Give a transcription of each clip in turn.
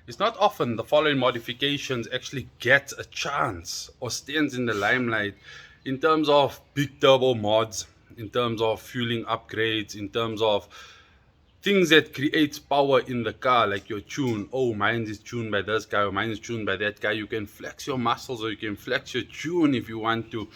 It's not often the following modifications actually get a chance or stands in the limelight in terms of big turbo mods, in terms of fueling upgrades, in terms of things that creates power in the car, like your tune. Oh, mine is tuned by this guy, or mine is tuned by that guy. You can flex your muscles or you can flex your tune if you want to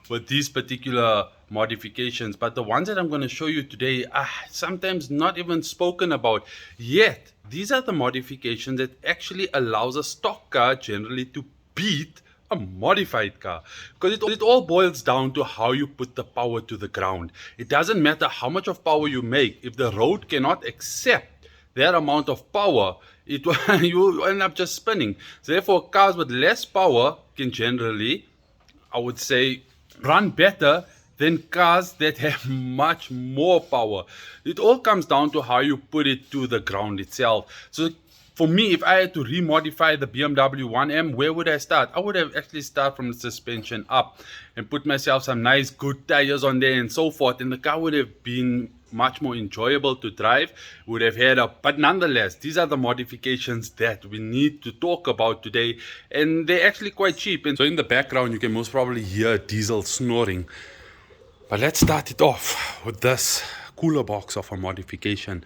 with these particular modifications. But the ones that I'm going to show you today are sometimes not even spoken about yet. These are the modifications that actually allows a stock car generally to beat a modified car, because it all boils down to how you put the power to the ground. It doesn't matter how much of power you make if the road cannot accept that amount of power. You end up just spinning. So therefore, cars with less power can generally, I would say, run better than cars that have much more power. It all comes down to how you put it to the ground itself. So for me, if I had to remodify the BMW 1M, where would I start? I would have actually started from the suspension up and put myself some nice good tires on there and so forth, and the car would have been much more enjoyable to drive, would have had but nonetheless, these are the modifications that we need to talk about today, and they're actually quite cheap. And so in the background you can most probably hear diesel snoring, but let's start it off with this cooler box of a modification.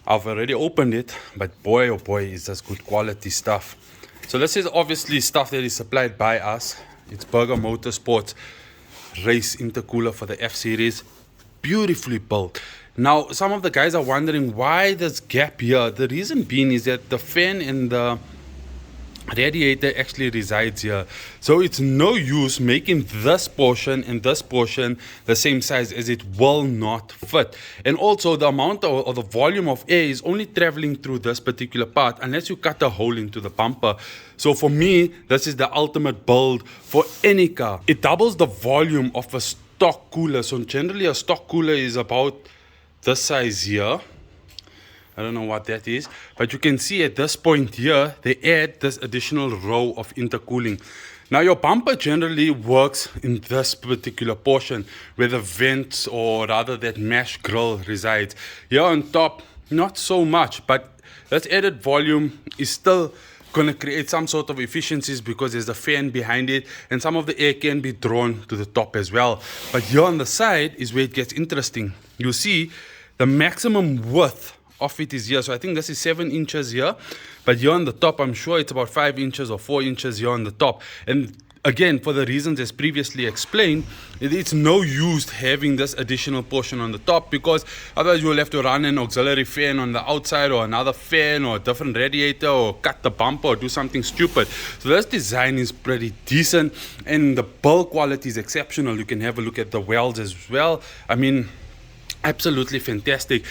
I've already opened it, but boy oh boy is this good quality stuff. So this is obviously stuff that is supplied by us. It's Burger Motorsports race intercooler for the F series, beautifully built. Now some of the guys are wondering why this gap here. The reason being is that the fan and the radiator actually resides here, so it's no use making this portion and this portion the same size, as it will not fit. And also the amount or the volume of air is only traveling through this particular part unless you cut a hole into the bumper. So for me, this is the ultimate build for any car. It doubles the volume of a stock cooler. So generally a stock cooler is about this size here. I don't know what that is, but you can see at this point here, they add this additional row of intercooling. Now your bumper generally works in this particular portion where the vents, or rather that mash grill, resides. Here on top, not so much, but that added volume is still going to create some sort of efficiencies because there's a fan behind it, and some of the air can be drawn to the top as well. But here on the side is where it gets interesting. You see the maximum width of it is here. So I think this is 7 inches here, but here on the top I'm sure it's about 5 inches or 4 inches here on the top. And again, for the reasons as previously explained, it's no use having this additional portion on the top, because otherwise you'll have to run an auxiliary fan on the outside, or another fan, or a different radiator, or cut the bumper, or do something stupid. So this design is pretty decent, and the build quality is exceptional. You can have a look at the welds as well. I mean, absolutely fantastic.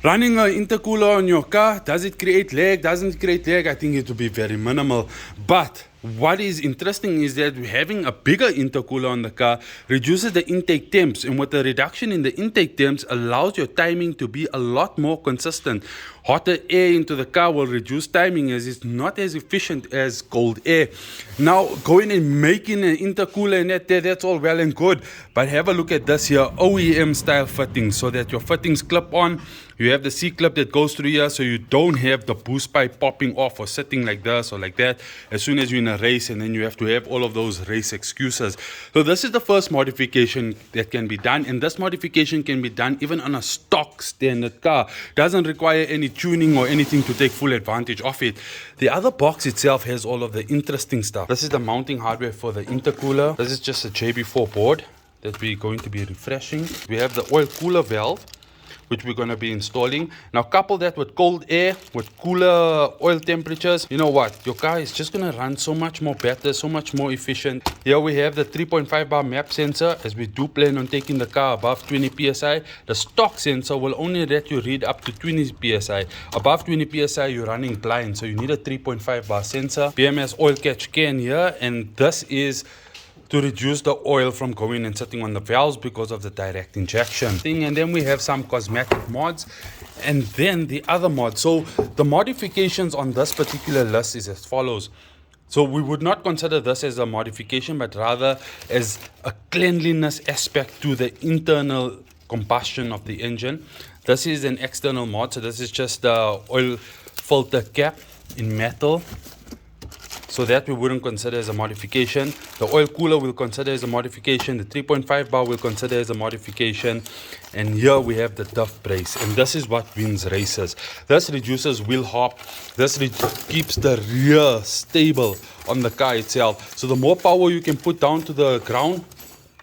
Running an intercooler on your car, does it create lag? Doesn't it create lag? I think it will be very minimal. But what is interesting is that having a bigger intercooler on the car reduces the intake temps, and with the reduction in the intake temps allows your timing to be a lot more consistent. Hotter air into the car will reduce timing, as it's not as efficient as cold air. Now going and making an intercooler and that's all well and good, but have a look at this here, OEM style fittings, so that your fittings clip on. You have the C-clip that goes through here, so you don't have the boost pipe popping off or sitting like this or like that as soon as you're in a race, and then you have to have all of those race excuses. So this is the first modification that can be done, and this modification can be done even on a stock standard car. Doesn't require any tuning or anything to take full advantage of it. The other box itself has all of the interesting stuff. This is the mounting hardware for the intercooler. This is just a JB4 board that we're going to be refreshing. We have the oil cooler valve, which we're going to be installing. Now couple that with cold air, with cooler oil temperatures, you know what, your car is just going to run so much more better, so much more efficient. Here we have the 3.5 bar map sensor, as we do plan on taking the car above 20 psi. The stock sensor will only let you read up to 20 psi. Above 20 psi you're running blind, so you need a 3.5 bar sensor. BMS oil catch can here, and this is to reduce the oil from going and sitting on the valves because of the direct injection thing. And then we have some cosmetic mods, and then the other mods. So the modifications on this particular list is as follows. So we would not consider this as a modification, but rather as a cleanliness aspect to the internal combustion of the engine. This is an external mod, so this is just the oil filter cap in metal, so that we wouldn't consider as a modification. The oil cooler we'll consider as a modification. The 3.5 bar we'll consider as a modification. And here we have the diff brace, and this is what wins races. This reduces wheel hop. This keeps the rear stable on the car itself. So the more power you can put down to the ground,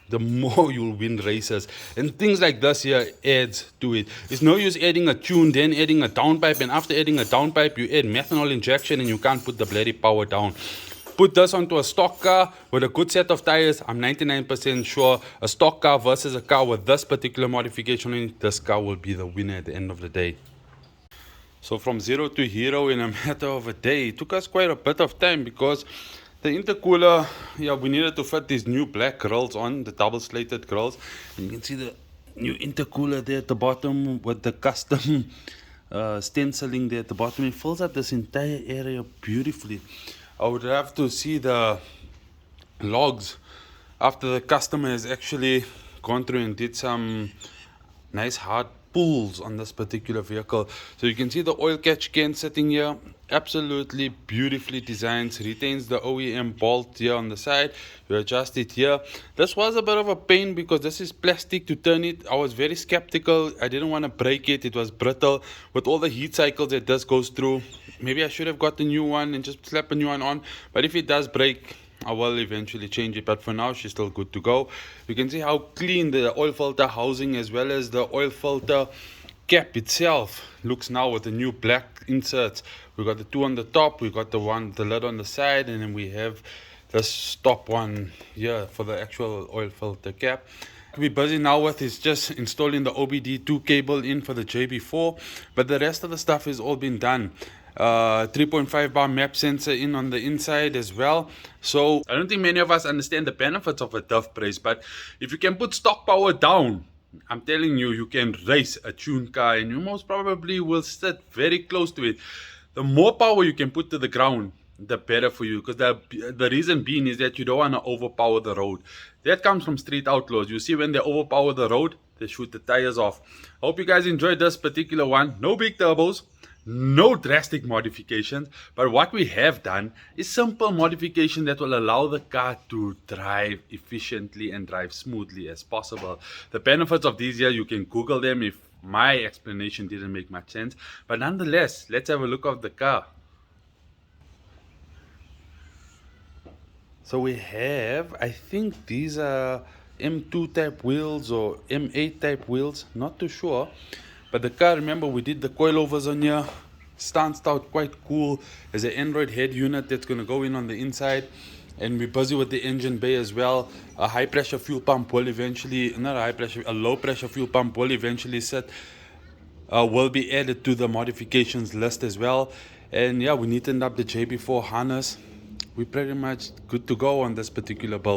the more you'll win races. And things like this here adds to it. It's no use adding a tune, then adding a downpipe, and after adding a downpipe, you add methanol injection and you can't put the bloody power down. Put this onto a stock car with a good set of tires. I'm 99% sure a stock car versus a car with this particular modification in it, this car will be the winner at the end of the day. So from 0 to hero in a matter of a day, it took us quite a bit of time because the intercooler, yeah, we needed to fit these new black grills on, the double slated grills. And you can see the new intercooler there at the bottom with the custom stenciling there at the bottom. It fills up this entire area beautifully. I would have to see the logs after the customer has actually gone through and did some nice hard pulls on this particular vehicle. So you can see the oil catch can sitting here, absolutely beautifully designed. Retains the OEM bolt here on the side. You adjust it here. This was a bit of a pain because this is plastic to turn it. I was very skeptical. I didn't want to break it. It was brittle with all the heat cycles that this goes through. Maybe I should have got the new one and just slap a new one on, but if it does break, I will eventually change it. But for now, she's still good to go. You can see how clean the oil filter housing as well as the oil filter cap itself looks now with the new black inserts. We got the two on the top, we got the lid on the side, and then we have this top one here for the actual oil filter cap. What we're busy now with is just installing the OBD2 cable in for the JB4, but the rest of the stuff has all been done. 3.5 bar map sensor in on the inside as well. So I don't think many of us understand the benefits of a diff brace, but if you can put stock power down, I'm telling you, you can race a tuned car and you most probably will sit very close to it. The more power you can put to the ground, the better for you, because the reason being is that you don't want to overpower the road. That comes from street outlaws. You see, when they overpower the road, they shoot the tires off. Hope you guys enjoyed this particular one. No big turbos, no drastic modifications, but what we have done is simple modification that will allow the car to drive efficiently and drive smoothly as possible. The benefits of these here, you can Google them if my explanation didn't make much sense, but nonetheless, let's have a look at the car. So we have, I think these are M2 type wheels or M8 type wheels, not too sure. But the car, remember, we did the coilovers on here, stanced out quite cool. There's an Android head unit that's going to go in on the inside, and we're busy with the engine bay as well. A high pressure fuel pump will eventually, not a high pressure, a low pressure fuel pump will eventually will be added to the modifications list as well. And yeah, we neatened up the JB4 harness. We're pretty much good to go on this particular build.